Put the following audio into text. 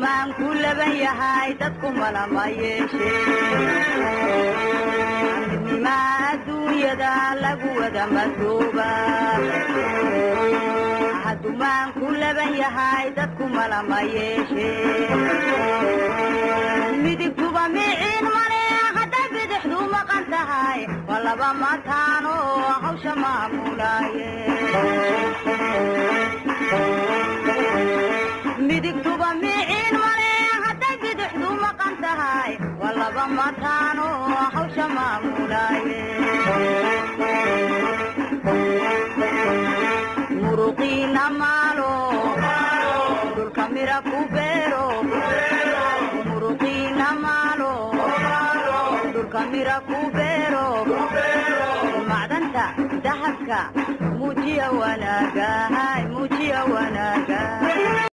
dumaan ku laban yahay dadku malama yeesheennimaa adduunyada lagu wada madooba dumaan ku laban yahay dadku malama yeesheen midigtuba miciin male hadday bidixdu maqan tahay waa laba mataano hawsha maamulaaye midigtuba miciin male hadday bidixdu maqan tahay waa laba mataano hawsha maamulaaye muruqiina maalo dhulka mira ku beero muruqiina maalo dhulka mira ku beero macdanta dahabka muujiya wanaagahay muujiya wanaag